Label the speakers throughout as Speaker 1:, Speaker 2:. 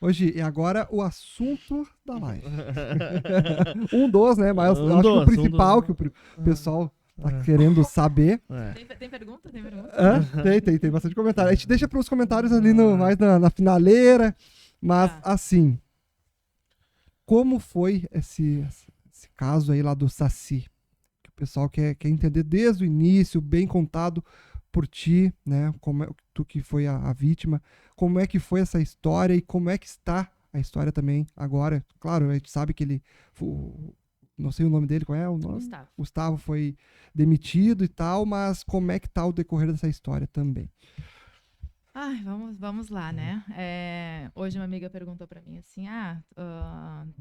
Speaker 1: Hoje, e agora o assunto da live. Um dos, né? Mas eu acho que o principal que o pessoal tá querendo saber.
Speaker 2: Tem pergunta? Tem pergunta?
Speaker 1: Tem bastante comentário. A gente deixa para os comentários ali mais na finaleira. Mas, assim, como foi esse caso aí lá do Saci? Que o pessoal quer entender desde o início, bem contado por ti, né? Como tu que foi a vítima, como é que foi essa história e como é que está a história também agora. Claro, a gente sabe que ele, não sei o nome dele, qual é o nome? Gustavo foi demitido e tal, mas como é que tá o decorrer dessa história também?
Speaker 2: Ai, vamos lá, né? Hoje uma amiga perguntou para mim assim,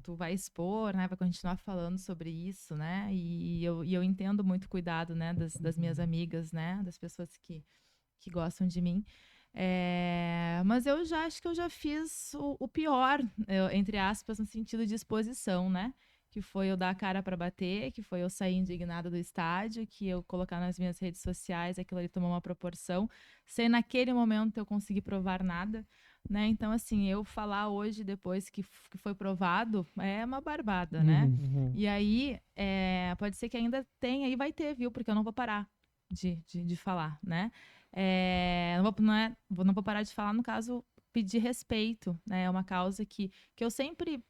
Speaker 2: tu vai expor, né? Vai continuar falando sobre isso, né? E eu entendo muito cuidado, né? Das minhas amigas, né? Das pessoas que gostam de mim. Mas eu já acho que eu já fiz o pior, entre aspas, no sentido de exposição, né? Que foi eu dar a cara para bater, que foi eu sair indignada do estádio, que eu colocar nas minhas redes sociais, aquilo ali tomou uma proporção, sem naquele momento eu conseguir provar nada, né? Então, assim, eu falar hoje, depois que foi provado, é uma barbada, né? E aí, pode ser que ainda tenha, e vai ter, viu? Porque eu não vou parar de falar, né? Não vou parar de falar, no caso, pedir respeito, né? É uma causa que eu sempre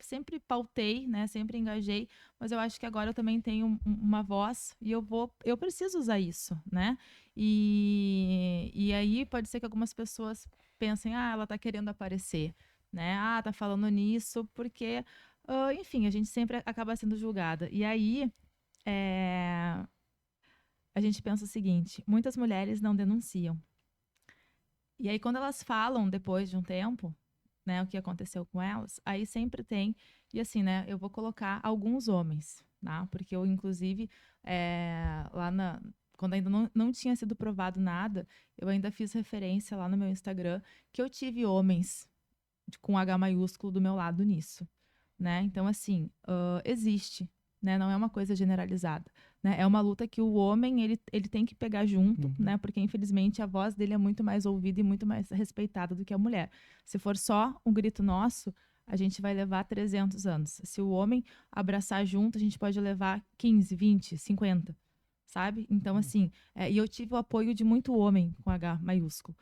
Speaker 2: pautei, né? Sempre engajei, mas eu acho que agora eu também tenho uma voz e eu preciso usar isso, né? E aí pode ser que algumas pessoas pensem, ela tá querendo aparecer, né? Tá falando nisso porque, enfim, a gente sempre acaba sendo julgada. E aí, a gente pensa o seguinte, muitas mulheres não denunciam. E aí, quando elas falam, depois de um tempo, né, o que aconteceu com elas, aí sempre tem, e assim, né, eu vou colocar alguns homens, tá? Porque eu, inclusive, quando ainda não tinha sido provado nada, eu ainda fiz referência lá no meu Instagram que eu tive homens com H maiúsculo do meu lado nisso, né? Então, assim, existe, né? Não é uma coisa generalizada, né? É uma luta que o homem, ele tem que pegar junto, né? Porque, infelizmente, a voz dele é muito mais ouvida e muito mais respeitada do que a mulher. Se for só um grito nosso, a gente vai levar 300 anos. Se o homem abraçar junto, a gente pode levar 15, 20, 50, sabe? Então, assim, e eu tive o apoio de muito homem com H maiúsculo.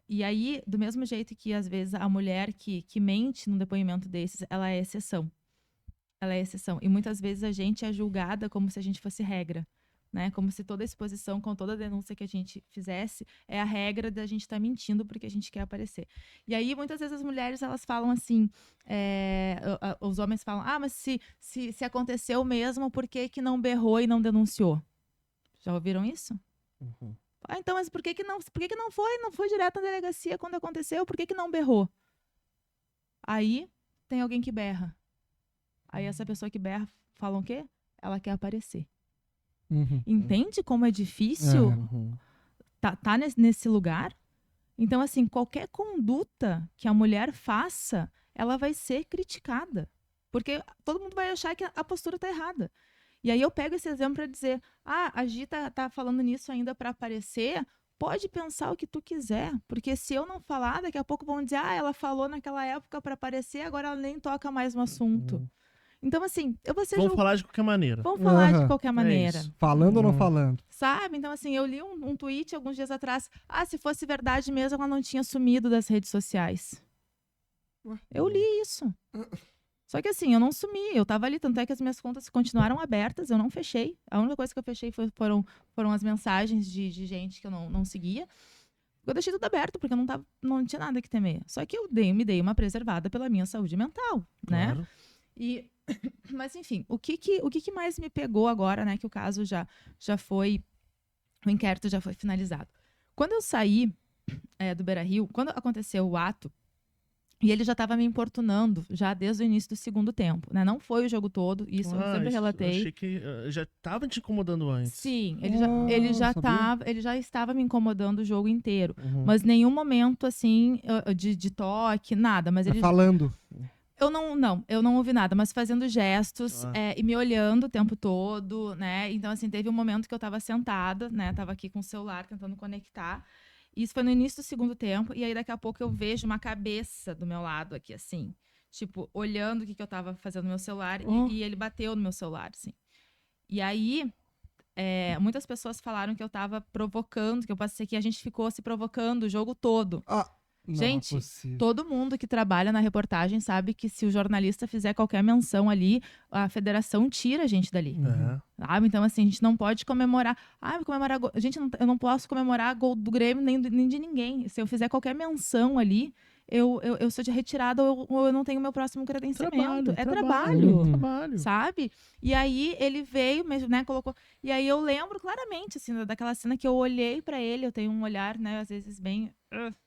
Speaker 2: E aí, do mesmo jeito que, às vezes, a mulher que mente num depoimento desses, ela é exceção. Ela é exceção. E muitas vezes a gente é julgada como se a gente fosse regra, né? Como se toda exposição, com toda denúncia que a gente fizesse, é a regra da gente estar mentindo porque a gente quer aparecer. E aí, muitas vezes, as mulheres, elas falam assim, os homens falam, mas se aconteceu mesmo, por que não berrou e não denunciou? Já ouviram isso? Uhum. Então, mas por que não foi? Não foi direto na delegacia quando aconteceu? Por que não berrou? Aí, tem alguém que berra. Aí, essa pessoa que berra, fala o quê? Ela quer aparecer. Entende como é difícil tá nesse lugar? Então, assim, qualquer conduta que a mulher faça, ela vai ser criticada. Porque todo mundo vai achar que a postura tá errada. E aí eu pego esse exemplo para dizer, a Gi tá falando nisso ainda para aparecer, pode pensar o que tu quiser, porque se eu não falar, daqui a pouco vão dizer, ela falou naquela época para aparecer, agora ela nem toca mais no assunto. Então, assim, eu vou ser...
Speaker 3: Vamos falar de qualquer maneira.
Speaker 2: Vamos falar de qualquer maneira.
Speaker 1: Falando ou não falando?
Speaker 2: Sabe? Então, assim, eu li um tweet alguns dias atrás, se fosse verdade mesmo, ela não tinha sumido das redes sociais. Eu li isso. Só que assim, eu não sumi, eu tava ali, tanto é que as minhas contas continuaram abertas, eu não fechei. A única coisa que eu fechei foram as mensagens de gente que eu não seguia. Eu deixei tudo aberto, porque eu não tinha nada que temer. Só que eu me dei uma preservada pela minha saúde mental, né?
Speaker 3: Claro.
Speaker 2: Mas enfim, o que mais me pegou agora, né, que o caso já foi, o inquérito já foi finalizado. Quando eu saí do Beira-Rio, quando aconteceu o ato, e ele já estava me importunando, já desde o início do segundo tempo, né? Não foi o jogo todo, isso eu sempre relatei.
Speaker 3: Eu achei que já estava te incomodando antes.
Speaker 2: Sim, ele já estava me incomodando o jogo inteiro. Mas nenhum momento, assim, de toque, nada. Mas ele
Speaker 1: falando.
Speaker 2: Eu não ouvi nada, mas fazendo gestos e me olhando o tempo todo, né? Então, assim, teve um momento que eu estava sentada, né? Tava aqui com o celular tentando conectar. Isso foi no início do segundo tempo, e aí daqui a pouco eu vejo uma cabeça do meu lado aqui, assim. Tipo, olhando o que eu tava fazendo no meu celular, e ele bateu no meu celular, assim. E aí, muitas pessoas falaram que eu tava provocando, que eu passei que a gente ficou se provocando o jogo todo.
Speaker 1: Não
Speaker 2: Gente,
Speaker 1: é possível.
Speaker 2: todo mundo que trabalha na reportagem sabe que se o jornalista fizer qualquer menção ali, a federação tira a gente dali. Sabe? Então, assim, a gente não pode comemorar. Comemorar gol. Gente, eu não posso comemorar gol do Grêmio nem de ninguém. Se eu fizer qualquer menção ali, eu sou de retirada ou eu não tenho meu próximo credenciamento. Trabalho. Sabe? E aí ele veio, né, colocou. E aí eu lembro claramente, assim, daquela cena que eu olhei pra ele. Eu tenho um olhar, né, às vezes bem,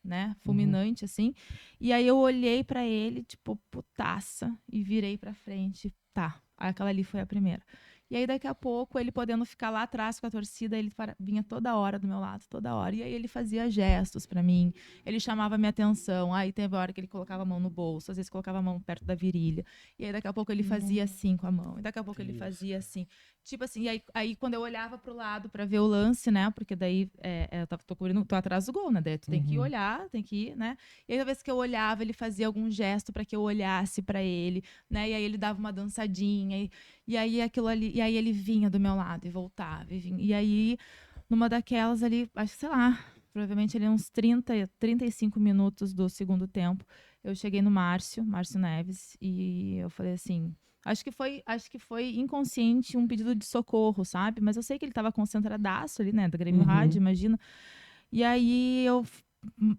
Speaker 2: né, fulminante, assim. E aí eu olhei pra ele, tipo, putaça, e virei pra frente. Tá, aquela ali foi a primeira. E aí, daqui a pouco, ele podendo ficar lá atrás com a torcida, ele vinha toda hora do meu lado, toda hora. E aí ele fazia gestos pra mim, ele chamava minha atenção. Aí teve a hora que ele colocava a mão no bolso, às vezes colocava a mão perto da virilha. E aí, daqui a pouco, ele fazia assim com a mão. E daqui a pouco, ele fazia assim. Tipo assim, e aí quando eu olhava pro lado pra ver o lance, né? Porque daí tô atrás do gol, né? Daí tu tem que olhar, tem que ir, né? E aí, toda vez que eu olhava, ele fazia algum gesto pra que eu olhasse pra ele, né? E aí ele dava uma dançadinha. E aí aquilo ali, e aí ele vinha do meu lado e voltava, e vinha. E aí, numa daquelas ali, acho que, sei lá, provavelmente ali uns 35 minutos do segundo tempo, eu cheguei no Márcio Neves, e eu falei assim, acho que foi inconsciente um pedido de socorro, sabe? Mas eu sei que ele estava concentradaço ali, né, da Grêmio Rádio, imagina. E aí eu,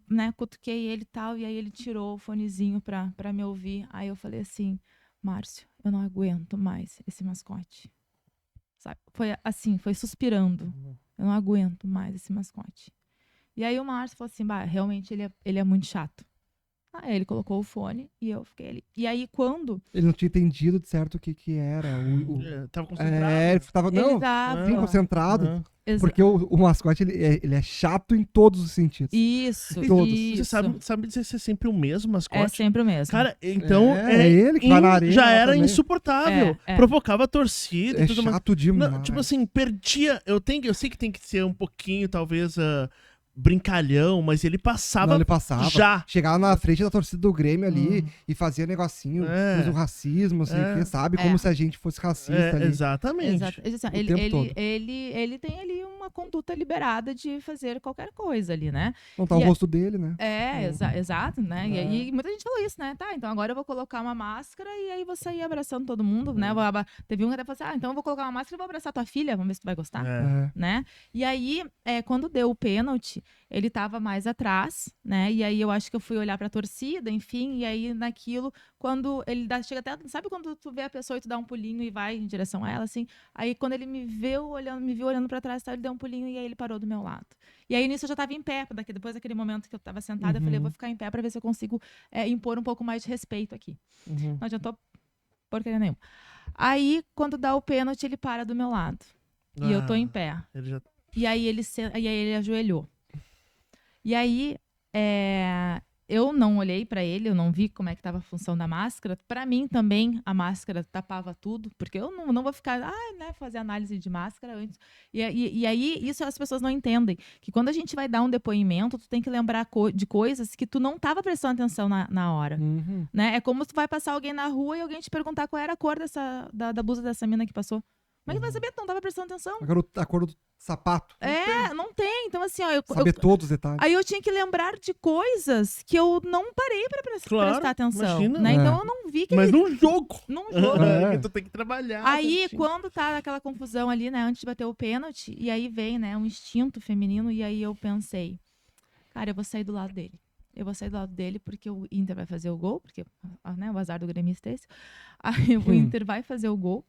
Speaker 2: né, cutuquei ele e tal, e aí ele tirou o fonezinho pra me ouvir. Aí eu falei assim, Márcio, eu não aguento mais esse mascote. Sabe? Foi assim, foi suspirando. Eu não aguento mais esse mascote. E aí o Márcio falou assim, realmente ele é muito chato. Aí ele colocou o fone e eu fiquei ali. E aí quando...
Speaker 1: Ele não tinha entendido de certo o que era.
Speaker 3: Tava concentrado.
Speaker 1: Ele tava, não, sim, concentrado. Porque o mascote, ele é chato em todos os sentidos.
Speaker 2: Isso,
Speaker 1: todos.
Speaker 3: Você sabe dizer se é sempre o mesmo mascote?
Speaker 2: É sempre o mesmo.
Speaker 3: Cara, então
Speaker 1: ele que vai na arena
Speaker 3: já era
Speaker 1: também.
Speaker 3: insuportável. Provocava a torcida e tudo mais.
Speaker 1: Chato demais.
Speaker 3: Não, tipo assim, perdia. Eu sei que tem que ser um pouquinho, talvez, brincalhão, mas ele passava.
Speaker 1: Não, ele passava.
Speaker 3: Já.
Speaker 1: Chegava na frente da torcida do Grêmio ali e fazia negocinho do racismo, assim, quem sabe, como se a gente fosse racista ali.
Speaker 3: Exatamente.
Speaker 2: Ele tem ali uma conduta liberada de fazer qualquer coisa ali, né?
Speaker 1: Não tá o rosto dele, né?
Speaker 2: Exato, né? E muita gente falou isso, né? Tá, então agora eu vou colocar uma máscara e aí vou sair abraçando todo mundo, né? Teve um que até falou assim, então eu vou colocar uma máscara e vou abraçar tua filha, vamos ver se tu vai gostar, né? E aí, quando deu o pênalti, ele tava mais atrás, né? E aí eu acho que eu fui olhar pra torcida, enfim, e aí naquilo, quando ele chega até, sabe quando tu vê a pessoa e tu dá um pulinho e vai em direção a ela, assim? Aí quando ele me viu olhando pra trás, ele deu um pulinho e aí ele parou do meu lado. E aí nisso eu já tava em pé, depois daquele momento que eu tava sentada, eu falei, eu vou ficar em pé pra ver se eu consigo impor um pouco mais de respeito aqui. Não adiantou porcaria nenhuma. Aí, quando dá o pênalti, ele para do meu lado. E eu tô em pé. E aí ele ajoelhou. E aí, eu não olhei pra ele, eu não vi como é que tava a função da máscara. Pra mim também, a máscara tapava tudo, porque eu não vou ficar, né, fazer análise de máscara antes. E aí, isso as pessoas não entendem, que quando a gente vai dar um depoimento, tu tem que lembrar de coisas que tu não tava prestando atenção na hora. Né? É como se tu vai passar alguém na rua e alguém te perguntar qual era a cor da blusa dessa mina que passou. Mas vai saber, tu não tava prestando atenção.
Speaker 1: A cor do sapato.
Speaker 2: Não tem. Então, assim,
Speaker 1: saber todos os detalhes.
Speaker 2: Aí eu tinha que lembrar de coisas que eu não parei pra prestar atenção.
Speaker 3: Imagina.
Speaker 2: Né? Então eu não vi que
Speaker 3: Mas num jogo.
Speaker 2: Que
Speaker 3: tu tem que trabalhar.
Speaker 2: Aí, quando tá aquela confusão ali, né, antes de bater o pênalti, e aí vem, né, um instinto feminino, e aí eu pensei, cara, eu vou sair do lado dele. Eu vou sair do lado dele porque o Inter vai fazer o gol, porque, né, o azar do gremista é esse. Aí o Inter vai fazer o gol.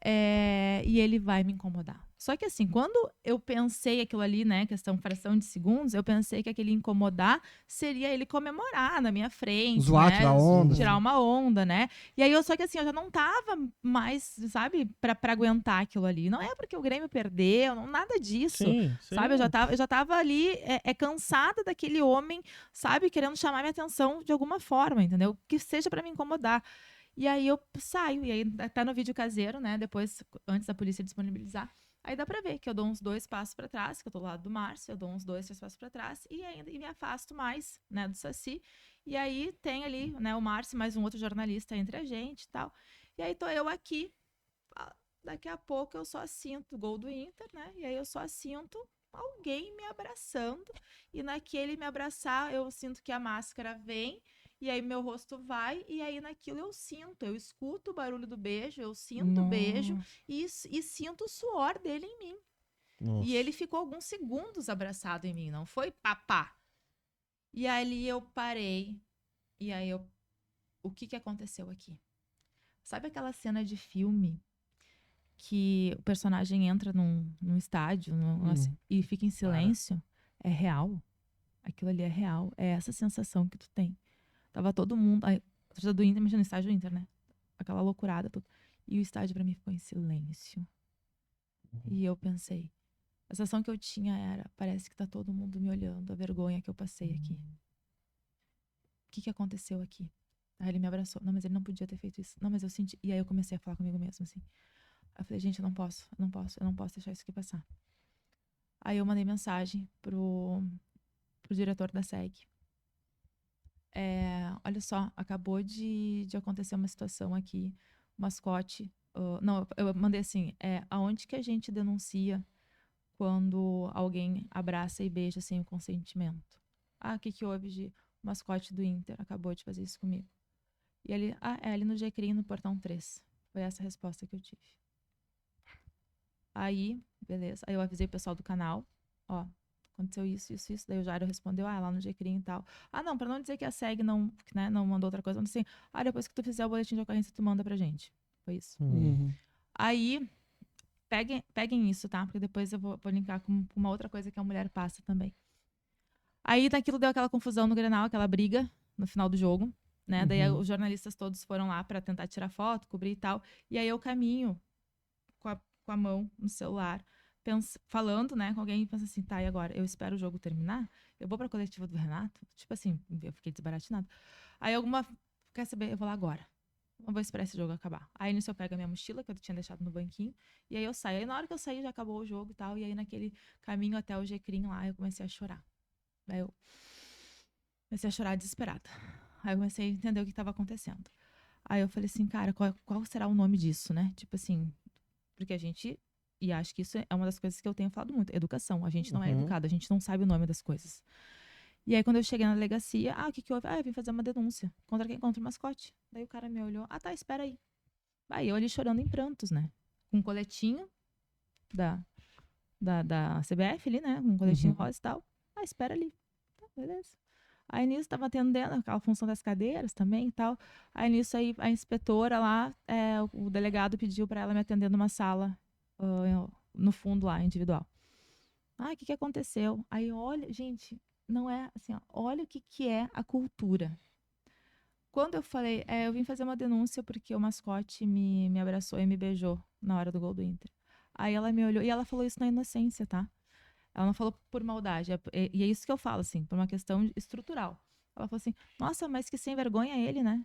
Speaker 2: E ele vai me incomodar. Só que assim, quando eu pensei aquilo ali, né, fração de segundos, eu pensei que aquele incomodar seria ele comemorar na minha frente,
Speaker 1: zoar,
Speaker 2: né,
Speaker 1: tirar onda.
Speaker 2: Tirar uma onda, né? E aí só que assim, eu já não tava mais, sabe, pra aguentar aquilo ali. Não é porque o Grêmio perdeu, nada disso.
Speaker 3: Sim.
Speaker 2: Sabe? Eu já tava ali cansada daquele homem, sabe, querendo chamar minha atenção de alguma forma, entendeu? Que seja pra me incomodar. E aí eu saio, e aí tá no vídeo caseiro, né? Depois, antes da polícia disponibilizar. Aí dá pra ver que eu dou uns 2 passos pra trás, que eu tô do lado do Márcio, eu dou uns 2, 3 passos pra trás e me afasto mais, né, do Saci. E aí tem ali, né, o Márcio, mais um outro jornalista entre a gente e tal. E aí tô eu aqui, daqui a pouco eu só sinto o gol do Inter, né? E aí eu só sinto alguém me abraçando. E naquele me abraçar, eu sinto que a máscara vem, e aí meu rosto vai, e aí naquilo eu escuto o barulho do beijo, eu sinto o beijo e sinto o suor dele em mim.
Speaker 3: Nossa.
Speaker 2: E ele ficou alguns segundos abraçado em mim, não foi papá. E ali eu parei, e aí o que aconteceu aqui? Sabe aquela cena de filme que o personagem entra num estádio e fica em silêncio? É real. Aquilo ali é real. É essa sensação que tu tem. Tava todo mundo... A torcida do Inter, mexendo no estádio do Inter, né? Aquela loucurada toda. E o estádio pra mim ficou em silêncio. E eu pensei... A sensação que eu tinha era... Parece que tá todo mundo me olhando. A vergonha que eu passei aqui. O que aconteceu aqui? Aí ele me abraçou. Não, mas ele não podia ter feito isso. Não, mas eu senti... E aí eu comecei a falar comigo mesmo, assim. Eu falei, gente, eu não posso deixar isso aqui passar. Aí eu mandei mensagem pro diretor da SEG. Olha só, acabou de acontecer uma situação aqui, o mascote... não, eu mandei assim, aonde que a gente denuncia quando alguém abraça e beija sem o consentimento? O que houve de... O mascote do Inter acabou de fazer isso comigo. E ele, é ali no GCRIM, no portão 3. Foi essa a resposta que eu tive. Aí, beleza. Aí eu avisei o pessoal do canal, ó, aconteceu isso. Daí o Jairo respondeu, lá no GCRIM e tal. Não, pra não dizer que a SEG não mandou outra coisa, assim, depois que tu fizer o boletim de ocorrência, tu manda pra gente. Foi isso. Aí, peguem isso, tá? Porque depois eu vou linkar com uma outra coisa que a mulher passa também. Aí, daquilo deu aquela confusão no Grenal, aquela briga no final do jogo, né? Daí os jornalistas todos foram lá pra tentar tirar foto, cobrir e tal. E aí eu caminho com a mão no celular, falando, né, com alguém e pensa assim, tá, e agora? Eu espero o jogo terminar? Eu vou pra coletiva do Renato? Tipo assim, eu fiquei desbaratinada. Aí quer saber? Eu vou lá agora. Eu vou esperar esse jogo acabar. Aí nisso eu pego a minha mochila, que eu tinha deixado no banquinho, e aí eu saio. Aí na hora que eu saí, já acabou o jogo e tal, e aí naquele caminho até o GCRIM lá, eu comecei a chorar. Aí eu comecei a chorar desesperada. Aí eu comecei a entender o que estava acontecendo. Aí eu falei assim, cara, qual será o nome disso, né? Tipo assim, porque a gente... E acho que isso é uma das coisas que eu tenho falado muito. Educação. A gente não é educado, a gente não sabe o nome das coisas. E aí, quando eu cheguei na delegacia, o que houve? Eu vim fazer uma denúncia. Contra quem? Contra o mascote. Daí o cara me olhou. Tá, espera aí. Aí eu ali chorando em prantos, né? Com um coletinho da CBF ali, né? Com um coletinho rosa e tal. Espera ali. Tá, beleza. Aí nisso tava atendendo aquela função das cadeiras também e tal. Aí nisso aí a inspetora lá, o delegado pediu pra ela me atender numa sala no fundo lá, individual. O que aconteceu? Aí olha, gente, não é assim, olha o que é a cultura. Quando eu falei, eu vim fazer uma denúncia porque o mascote me abraçou e me beijou na hora do gol do Inter. Aí ela me olhou, e ela falou isso na inocência, tá? Ela não falou por maldade, e é isso que eu falo, assim, por uma questão estrutural. Ela falou assim, nossa, mas que sem vergonha ele, né?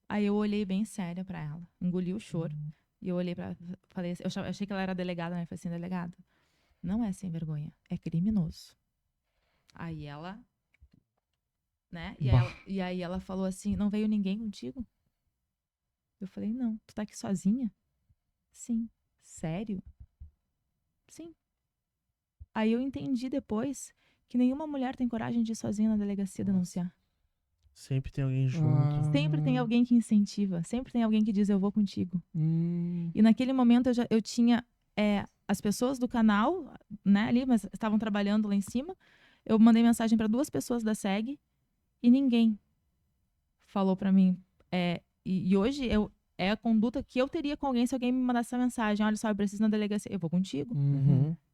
Speaker 2: Aí eu olhei bem séria pra ela, engoli o choro, e eu olhei pra falei assim, eu achei que ela era delegada, né? Eu falei assim, delegada, não é sem vergonha, é criminoso. Aí ela, né? E aí ela falou assim, não veio ninguém contigo? Eu falei, não, tu tá aqui sozinha? Sim. Sério? Sim. Aí eu entendi depois que nenhuma mulher tem coragem de ir sozinha na delegacia denunciar.
Speaker 3: Sempre tem alguém junto.
Speaker 2: Sempre tem alguém que incentiva. Sempre tem alguém que diz, eu vou contigo. E naquele momento eu tinha as pessoas do canal, né, ali, mas estavam trabalhando lá em cima. Eu mandei mensagem para 2 pessoas da SEG e ninguém falou para mim. E hoje é a conduta que eu teria com alguém se alguém me mandasse essa mensagem. Olha só, eu preciso na delegacia. Eu vou contigo.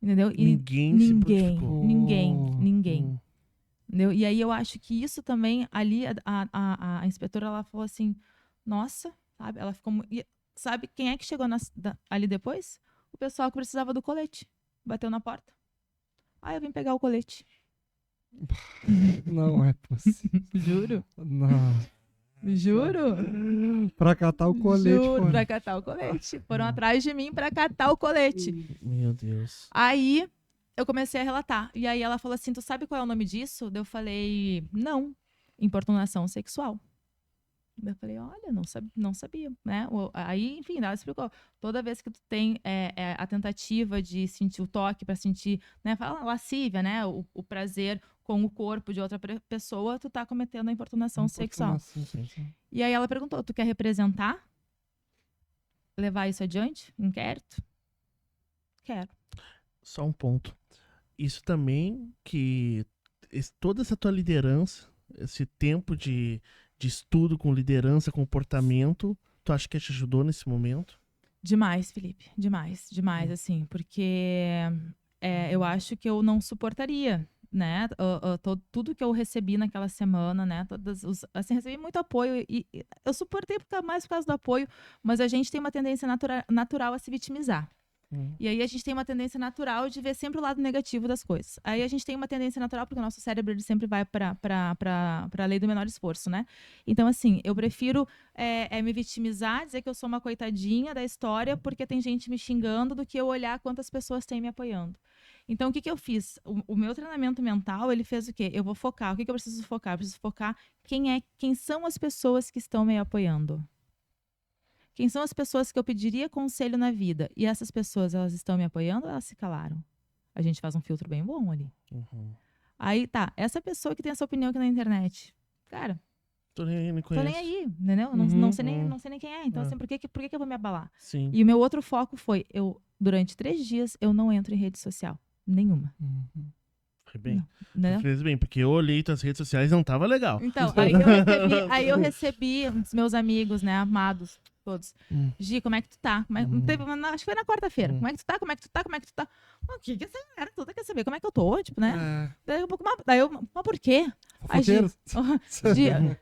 Speaker 2: Entendeu? E ninguém. Entendeu? E aí eu acho que isso também, ali, a inspetora, ela falou assim, nossa, sabe? Ela ficou... Sabe quem é que chegou ali depois? O pessoal que precisava do colete. Bateu na porta. Eu vim pegar o colete.
Speaker 1: Não é possível.
Speaker 2: Juro.
Speaker 1: Não.
Speaker 2: Juro.
Speaker 1: Pra catar o colete.
Speaker 2: Juro,
Speaker 1: pô.
Speaker 2: pra catar o colete. Foram atrás de mim pra catar o colete.
Speaker 3: Meu Deus.
Speaker 2: Aí eu comecei a relatar. E aí ela falou assim: tu sabe qual é o nome disso? Daí eu falei: não, importunação sexual. Daí eu falei: olha, não sabia, né? Aí, enfim, ela explicou. Toda vez que tu tem a tentativa de sentir o toque pra sentir, né? Fala lascívia, né? O prazer com o corpo de outra pessoa, tu tá cometendo a importunação sexual. E aí ela perguntou: tu quer representar? Levar isso adiante? Inquérito? Quero.
Speaker 3: Só um ponto. Isso também que toda essa tua liderança, esse tempo de estudo com liderança, comportamento, tu acha que te ajudou nesse momento?
Speaker 2: Demais, Felipe. Demais, assim. Porque eu acho que eu não suportaria, né? Tudo que eu recebi naquela semana, né? Assim, recebi muito apoio. E eu suportei mais por causa do apoio, mas a gente tem uma tendência natural a se vitimizar. E aí a gente tem uma tendência natural de ver sempre o lado negativo das coisas. Aí a gente tem uma tendência natural, porque o nosso cérebro ele sempre vai para a lei do menor esforço, né? Então, assim, eu prefiro me vitimizar, dizer que eu sou uma coitadinha da história, porque tem gente me xingando, do que eu olhar quantas pessoas têm me apoiando. Então, o que eu fiz? O meu treinamento mental, ele fez o quê? Eu vou focar. O que eu preciso focar? Eu preciso focar quem são as pessoas que estão me apoiando. Quem são as pessoas que eu pediria conselho na vida? E essas pessoas, elas estão me apoiando ou elas se calaram? A gente faz um filtro bem bom ali. Aí, tá. Essa pessoa que tem essa opinião aqui na internet, cara,
Speaker 3: Tô nem
Speaker 2: tô nem aí, entendeu? Não sei nem quem é. Então, assim, por que eu vou me abalar?
Speaker 3: Sim.
Speaker 2: E o meu outro foco foi, durante 3 dias, eu não entro em rede social. Nenhuma.
Speaker 3: Foi bem.
Speaker 2: Né?
Speaker 3: Fez bem, porque eu olhei tuas redes sociais e não tava legal.
Speaker 2: Então, aí eu recebi dos meus amigos, né, amados, todos. Gi, como é que tu tá? Acho que foi na quarta-feira. Como é que tu tá? Como é que tu tá? Como é que tu tá? O que essa galera toda quer saber? Como é que eu tô? Tipo, né? Daí mas por quê? Aí, Gi,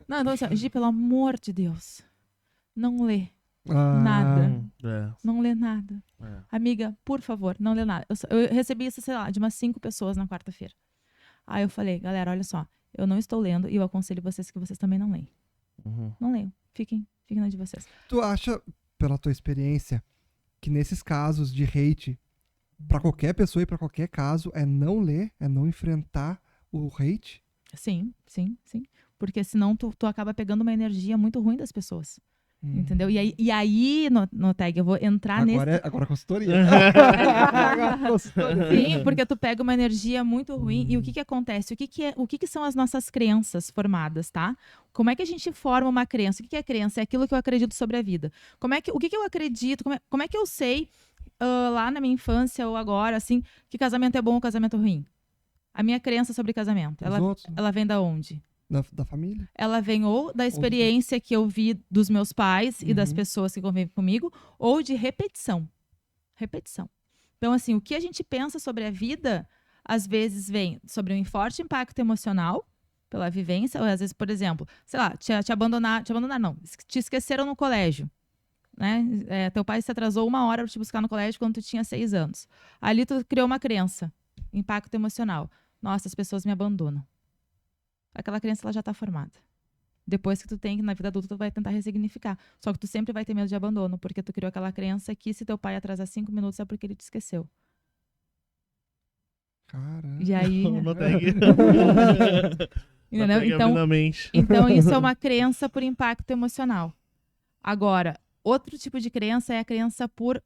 Speaker 2: não, então, assim, Gi, pelo amor de Deus, não lê nada. Não lê nada. Amiga, por favor, não lê nada. Eu recebi isso, sei lá, de umas 5 pessoas na quarta-feira. Aí eu falei: galera, olha só, eu não estou lendo e eu aconselho vocês que vocês também não leem. Não leiam. Fiquem na de vocês.
Speaker 1: Tu acha, pela tua experiência, que nesses casos de hate, pra qualquer pessoa e pra qualquer caso, é não ler, é não enfrentar o hate?
Speaker 2: Sim. Porque senão tu acaba pegando uma energia muito ruim das pessoas. Entendeu? E aí no tag, eu vou entrar nesse...
Speaker 1: Agora é consultoria.
Speaker 2: Sim, porque tu pega uma energia muito ruim. E o que acontece? O que são as nossas crenças formadas, tá? Como é que a gente forma uma crença? O que é crença? É aquilo que eu acredito sobre a vida. O que eu acredito? Como é que eu sei, lá na minha infância ou agora, assim, que casamento é bom ou casamento é ruim? A minha crença sobre casamento, ela vem da onde?
Speaker 1: Da família?
Speaker 2: Ela vem ou da experiência que eu vi dos meus pais e das pessoas que convivem comigo, ou de repetição. Então, assim, o que a gente pensa sobre a vida, às vezes vem sobre um forte impacto emocional, pela vivência, ou às vezes, por exemplo, sei lá, te abandonar não, te esqueceram no colégio. Né? Teu pai se atrasou 1 hora para te buscar no colégio quando tu tinha 6 anos. Ali tu criou uma crença, impacto emocional. Nossa, as pessoas me abandonam. Aquela crença ela já está formada. Depois que tu tem, na vida adulta, tu vai tentar ressignificar. Só que tu sempre vai ter medo de abandono, porque tu criou aquela crença que se teu pai atrasar 5 minutos é porque ele te esqueceu.
Speaker 1: Caramba.
Speaker 2: E aí...
Speaker 3: Entendeu?
Speaker 2: Então isso é uma crença por impacto emocional. Agora, outro tipo de crença é a crença por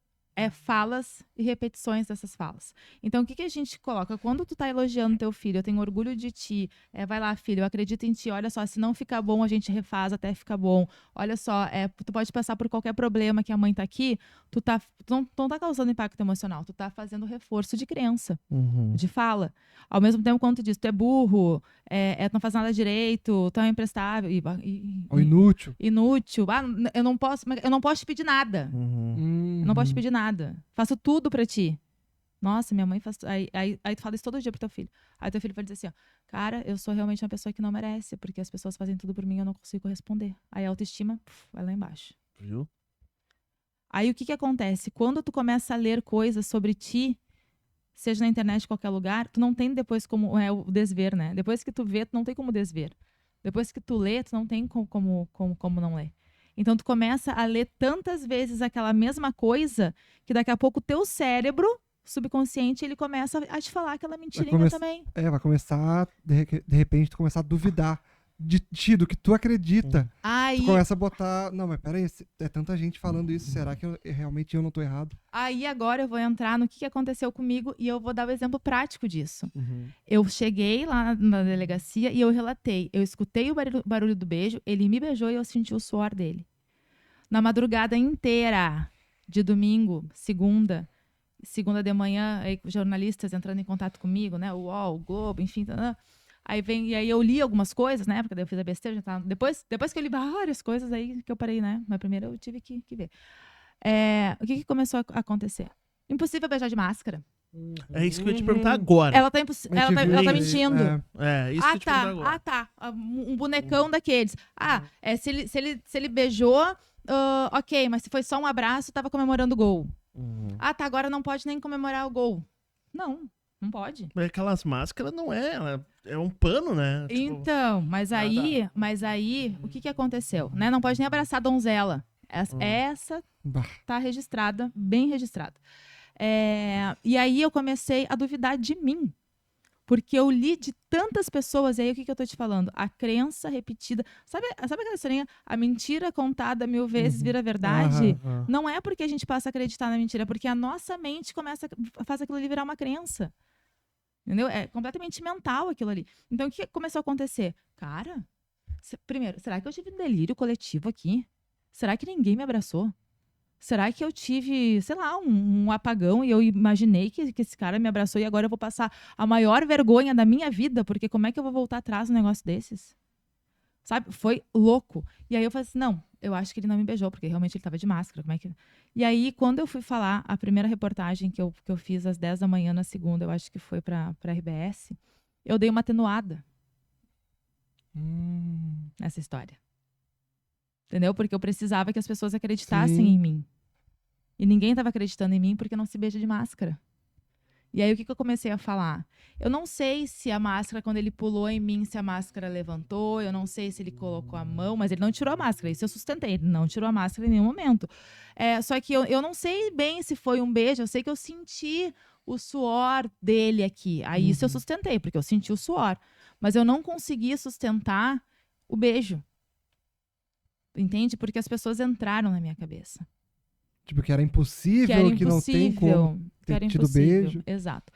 Speaker 2: falas e repetições dessas falas. Então, o que a gente coloca? Quando tu tá elogiando teu filho, eu tenho orgulho de ti, vai lá, filho, eu acredito em ti, olha só, se não ficar bom, a gente refaz até ficar bom. Olha só, tu pode passar por qualquer problema que a mãe tá aqui, tu não tá causando impacto emocional, tu tá fazendo reforço de crença, de fala. Ao mesmo tempo, quando tu diz, tu é burro, tu não faz nada direito, tu é imprestável,
Speaker 1: ou inútil.
Speaker 2: Inútil. Eu não posso te pedir nada. Eu não posso te pedir nada. Faço tudo pra ti. Nossa, minha mãe faz... Aí tu fala isso todo dia pro teu filho. Aí teu filho vai dizer assim, ó, cara, eu sou realmente uma pessoa que não merece, porque as pessoas fazem tudo por mim e eu não consigo responder. Aí a autoestima vai lá embaixo.
Speaker 3: Viu?
Speaker 2: Aí o que acontece? Quando tu começa a ler coisas sobre ti, seja na internet, em qualquer lugar, tu não tem depois como o desver, né? Depois que tu vê, tu não tem como desver. Depois que tu lê, tu não tem como não ler. Então, tu começa a ler tantas vezes aquela mesma coisa que daqui a pouco o teu cérebro subconsciente, ele começa a te falar aquela mentirinha também.
Speaker 1: Vai começar, de repente, tu começar a duvidar de ti, do que tu acredita.
Speaker 2: Aí,
Speaker 1: Tu começa a botar, não, mas peraí, é tanta gente falando isso, será que realmente eu não tô errado?
Speaker 2: aí agora eu vou entrar no que aconteceu comigo e eu vou dar o exemplo prático disso. Eu cheguei lá na delegacia e eu relatei. Eu escutei o barulho do beijo, ele me beijou e eu senti o suor dele. Na madrugada inteira de domingo, segunda de manhã, aí, jornalistas entrando em contato comigo, né? O UOL, o Globo, enfim. E aí eu li algumas coisas, né? Porque daí eu fiz a besteira. Já tava, depois que eu li várias coisas, aí que eu parei, né? Mas primeiro eu tive que ver. O que começou a acontecer? Impossível beijar de máscara.
Speaker 3: É isso que eu ia te perguntar agora.
Speaker 2: Ela tá mentindo.
Speaker 3: Isso que eu ia te perguntar agora.
Speaker 2: Tá. Um bonecão daqueles. Se ele beijou, ok, mas se foi só um abraço, tava comemorando o gol. Tá, agora não pode nem comemorar o gol. Não pode.
Speaker 3: Mas aquelas máscaras não é um pano, né?
Speaker 2: Então, mas aí, o que aconteceu? Né? Não pode nem abraçar a donzela. Essa tá registrada, bem registrada. E aí eu comecei a duvidar de mim. Porque eu li de tantas pessoas, e aí o que eu tô te falando? A crença repetida. Sabe aquela historinha? A mentira contada 1000 vezes vira verdade? Não é porque a gente passa a acreditar na mentira, é porque a nossa mente faz aquilo ali virar uma crença. Entendeu? É completamente mental aquilo ali. Então, o que começou a acontecer? Cara, primeiro, será que eu tive um delírio coletivo aqui? Será que ninguém me abraçou? Será que eu tive, sei lá, um apagão e eu imaginei que esse cara me abraçou e agora eu vou passar a maior vergonha da minha vida? Porque como é que eu vou voltar atrás num negócio desses? Sabe? Foi louco. E aí eu falei assim, não, eu acho que ele não me beijou, porque realmente ele estava de máscara. Como é que... E aí, quando eu fui falar, a primeira reportagem que eu fiz às 10 da manhã na segunda, eu acho que foi para a RBS, eu dei uma atenuada nessa história. Entendeu? Porque eu precisava que as pessoas acreditassem em mim. E ninguém estava acreditando em mim porque não se beija de máscara. E aí, o que eu comecei a falar? Eu não sei se a máscara, quando ele pulou em mim, se a máscara levantou. Eu não sei se ele colocou a mão, mas ele não tirou a máscara. Isso eu sustentei. Ele não tirou a máscara em nenhum momento. Só que eu não sei bem se foi um beijo. Eu sei que eu senti o suor dele aqui. Aí isso eu sustentei, porque eu senti o suor. Mas eu não consegui sustentar o beijo. Entende? Porque as pessoas entraram na minha cabeça.
Speaker 1: Tipo, que era impossível, que não tem como ter tido beijo.
Speaker 2: Exato.